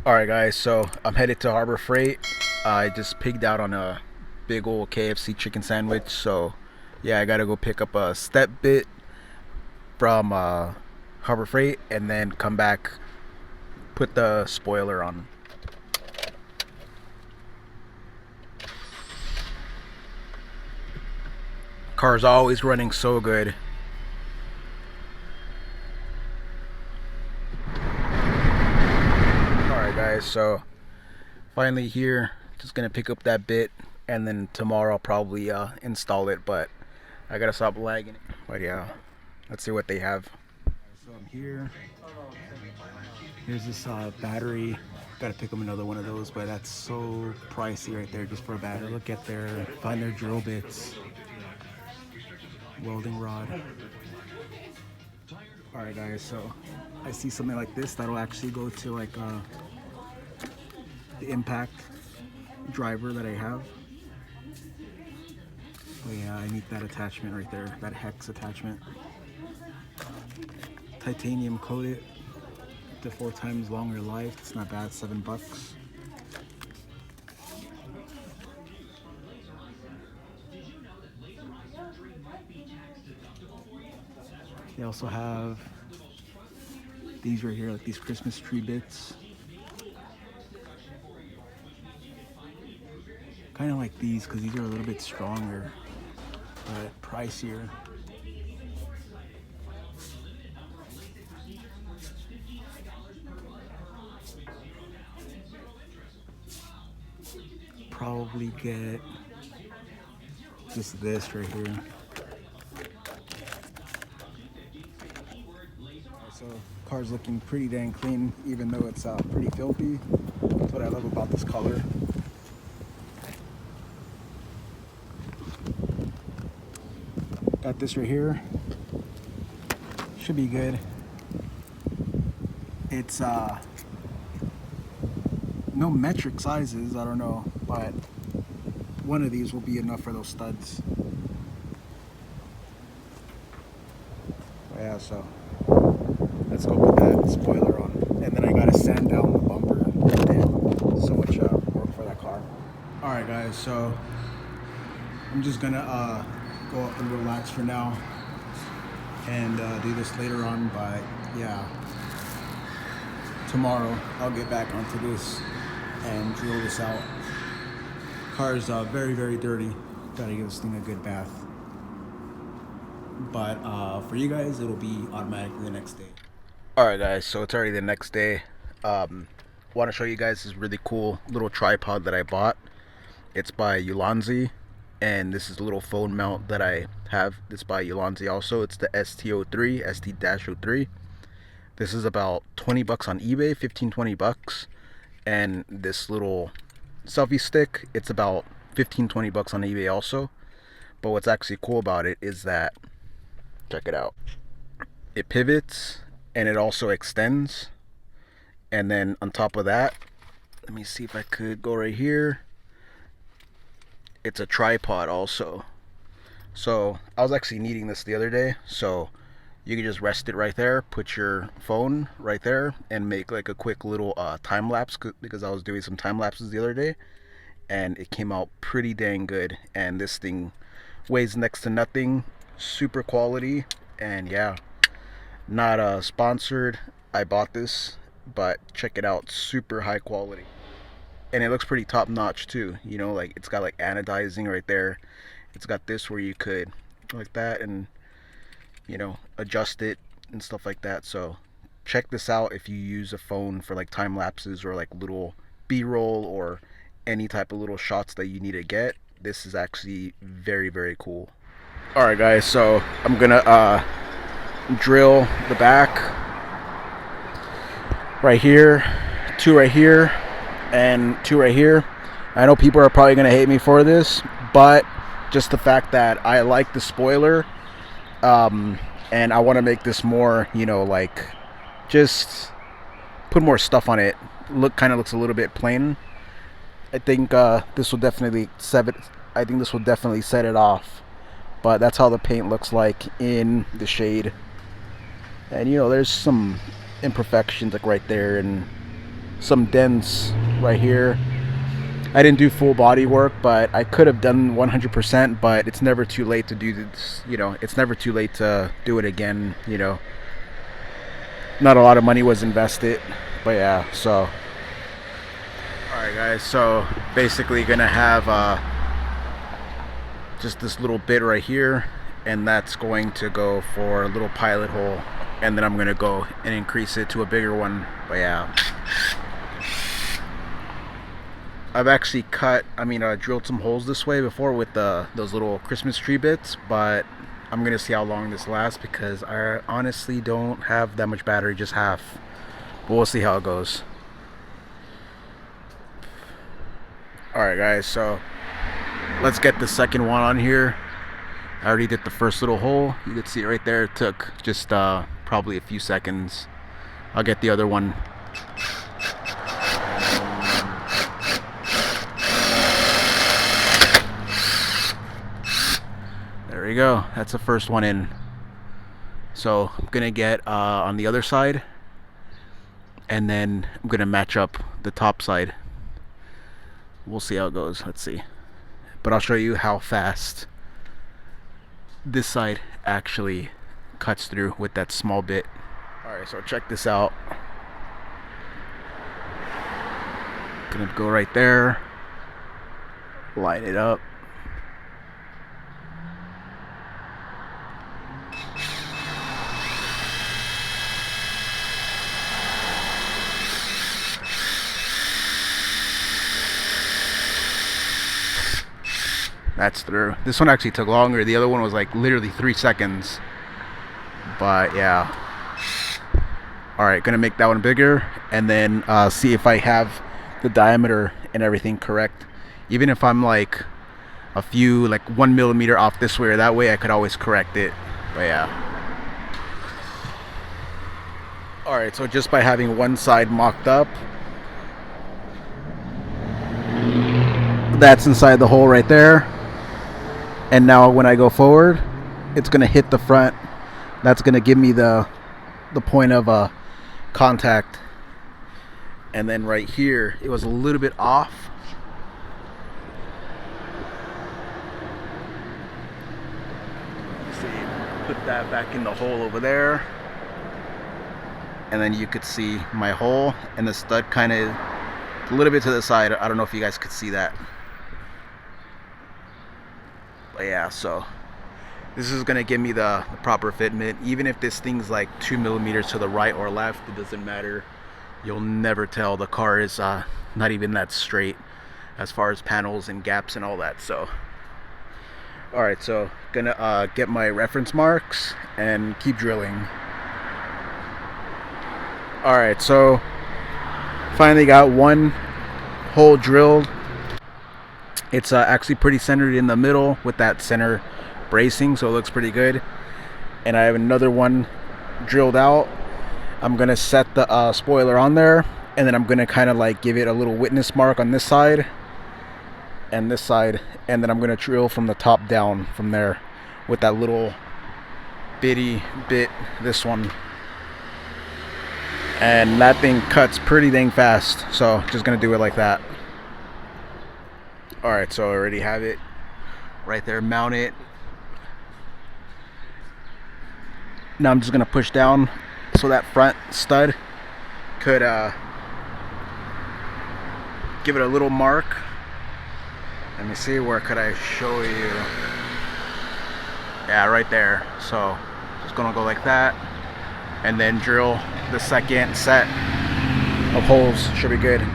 Alright guys, so I'm headed to Harbor Freight. I just pigged out on a big old KFC chicken sandwich, so yeah, I gotta go pick up a step bit from Harbor Freight and then come back, put the spoiler on. Car's always running so good. Alright guys, so finally here, just gonna pick up that bit and then tomorrow I'll probably install it, but I gotta stop lagging. But yeah, let's see what they have. So I'm here. Here's this battery. Gotta pick up another one of those, but that's so pricey right there just for a battery. Look at their, find their drill bits, welding rod. Alright guys, so I see something like this that'll actually go to like the impact driver that I have. Oh yeah, I need that attachment right there, that hex attachment. Titanium coated to 4 times longer life. It's not bad, $7. They also have these right here, like these Christmas tree bits. Kind of like these because these are a little bit stronger, but pricier. Probably get just this right here. So car's looking pretty dang clean, even though it's pretty filthy. That's what I love about this color. Got this right here. Should be good. It's no metric sizes, I don't know, but one of these will be enough for those studs. Yeah, so let's go put that spoiler on. And then I gotta sand down the bumper. Damn, so much work for that car. Alright guys, so I'm just gonna go up and relax for now and do this later on, but yeah, tomorrow I'll get back onto this and drill this out. Car's very, very dirty. Gotta give this thing a good bath. But for you guys, it'll be automatically the next day. Alright guys, so it's already the next day. Want to show you guys this really cool little tripod that I bought. It's by Ulanzi, and this is a little phone mount that I have. It's by Ulanzi also. It's the ST03, ST-03. This is about 20 bucks on eBay, 15-20 bucks. And this little selfie stick, it's about 15-20 bucks on eBay also. But what's actually cool about it is that, check it out, it pivots and it also extends. And then on top of that, let me see if I could go right here, it's a tripod also. So I was actually needing this the other day, so you can just rest it right there, put your phone right there, and make like a quick little time lapse, because I was doing some time lapses the other day and it came out pretty dang good. And this thing weighs next to nothing, super quality. And yeah, not sponsored, I bought this, but check it out, super high quality. And it looks pretty top notch too, you know, like it's got like anodizing right there. It's got this where you could like that and, you know, adjust it and stuff like that. So check this out if you use a phone for like time lapses or like little b-roll or any type of little shots that you need to get. This is actually very, very cool. Alright guys, so I'm gonna drill the back right here, 2 right here, and 2 right here. I know people are probably gonna hate me for this, but just the fact that I like the spoiler, and I want to make this more, you know, like just put more stuff on it. Kind of looks a little bit plain. I think this will definitely set it. I think this will definitely set it off. But that's how the paint looks like in the shade. And you know, there's some imperfections like right there, and some dents right here. I didn't do full body work, but I could have done 100%, but it's never too late to do this, you know, it's never too late to do it again, you know. Not a lot of money was invested, but yeah, so. Alright guys, so basically gonna have just this little bit right here, and that's going to go for a little pilot hole, and then I'm gonna go and increase it to a bigger one, but yeah. I've actually drilled some holes this way before with those little Christmas tree bits, but I'm gonna see how long this lasts because I honestly don't have that much battery, just half. But we'll see how it goes. Alright guys, so let's get the second one on here. I already did the first little hole. You can see it right there. It took just probably a few seconds. I'll get the other one. There we go. That's the first one in. So I'm gonna get on the other side, and then I'm gonna match up the top side. We'll see how it goes. Let's see. But I'll show you how fast this side actually cuts through with that small bit. Alright, so check this out. Gonna go right there, line it up. That's through. This one actually took longer. The other one was like literally 3 seconds. But yeah. Alright, gonna make that one bigger and then see if I have the diameter and everything correct. Even if I'm like a few, like 1 millimeter off this way or that way, I could always correct it. But yeah. Alright, so just by having one side mocked up, that's inside the hole right there. And now when I go forward, it's gonna hit the front. That's gonna give me the point of contact. And then right here, it was a little bit off. See, put that back in the hole over there. And then you could see my hole and the stud kind of a little bit to the side. I don't know if you guys could see that. But yeah, so this is gonna give me the proper fitment. Even if this thing's like 2 millimeters to the right or left, it doesn't matter. You'll never tell. The car is not even that straight as far as panels and gaps and all that. So alright, so gonna get my reference marks and keep drilling. Alright, so finally got one hole drilled. It's actually pretty centered in the middle with that center bracing, so it looks pretty good. And I have another one drilled out. I'm gonna set the spoiler on there, and then I'm gonna kind of like give it a little witness mark on this side and this side, and then I'm gonna drill from the top down from there with that little bitty bit, this one. And that thing cuts pretty dang fast, so just gonna do it like that. Alright, so I already have it right there, mount it. Now I'm just gonna push down so that front stud could give it a little mark. Let me see, where could I show you? Yeah, right there. So just gonna go like that and then drill the second set of holes. Should be good.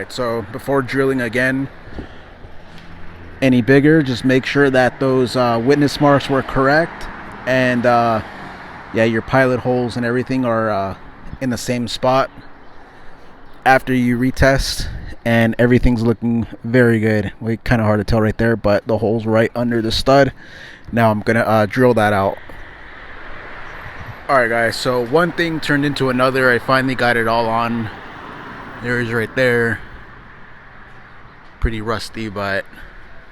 Alright, so before drilling again any bigger, just make sure that those witness marks were correct, and yeah, your pilot holes and everything are in the same spot after you retest, and everything's looking very good. Kind of hard to tell right there, but the hole's right under the stud. Now I'm gonna drill that out. Alright guys, so one thing turned into another. I finally got it all on. There it is right there. Pretty rusty, but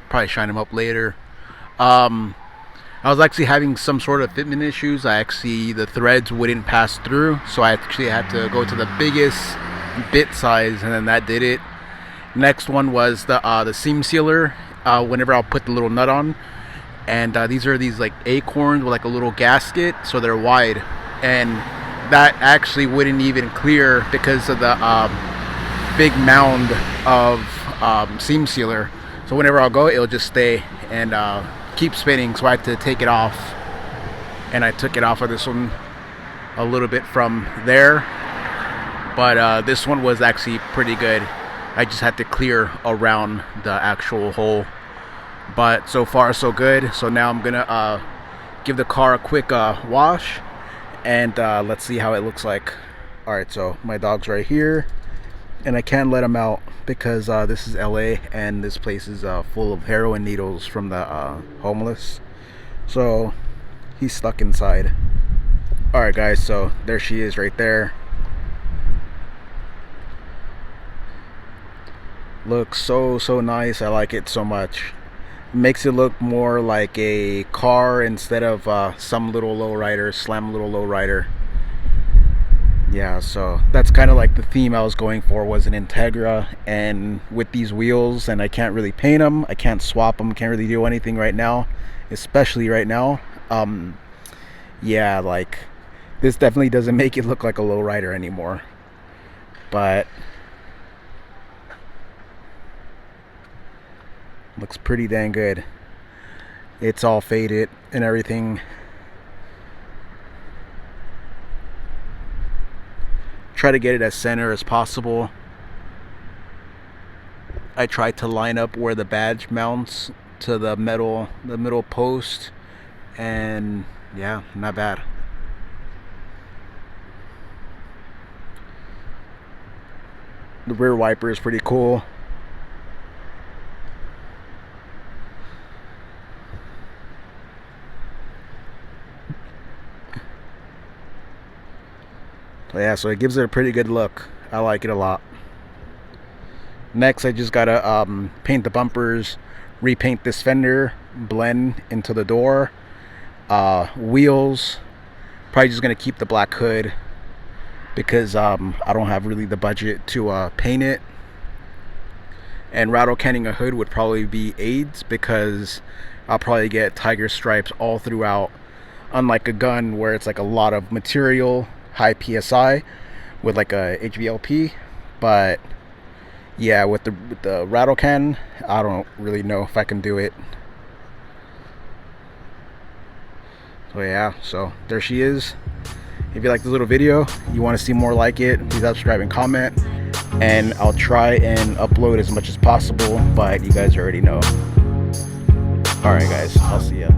probably shine them up later. I was actually having some sort of fitment issues. The threads wouldn't pass through, so I actually had to go to the biggest bit size, and then that did it. Next one was the seam sealer. Whenever I'll put the little nut on, and these are like acorns with like a little gasket, so they're wide, and that actually wouldn't even clear because of the big mound of seam sealer. So whenever I'll go, it'll just stay and keep spinning, so I had to take it off, and I took it off of this one a little bit from there, but this one was actually pretty good. I just had to clear around the actual hole, but so far so good. So now I'm gonna give the car a quick wash, and let's see how it looks like. Alright, so my dog's right here, and I can't let him out because this is LA, and this place is full of heroin needles from the homeless, so he's stuck inside. Alright guys, so there she is right there. Looks so nice. I like it so much. Makes it look more like a car instead of some little lowrider, slam little lowrider. Yeah, so that's kind of like the theme I was going for, was an Integra, and with these wheels, and I can't really paint them, I can't swap them, can't really do anything right now, especially right now. Yeah, like this definitely doesn't make it look like a lowrider anymore, but looks pretty dang good. It's all faded and everything. Try to get it as center as possible. I tried to line up where the badge mounts to the middle post, and yeah, not bad. The rear wiper is pretty cool. Yeah, so it gives it a pretty good look. I like it a lot. Next, I just gotta paint the bumpers, repaint this fender, blend into the door. Wheels, probably just gonna keep the black hood because I don't have really the budget to paint it. And rattle canning a hood would probably be AIDS, because I'll probably get tiger stripes all throughout, unlike a gun where it's like a lot of material, high PSI with like a HVLP. But yeah, with the rattle can, I don't really know if I can do it. So yeah, so there she is. If you like this little video, you want to see more like it, please subscribe and comment, and I'll try and upload as much as possible, but you guys already know. Alright guys, I'll see ya.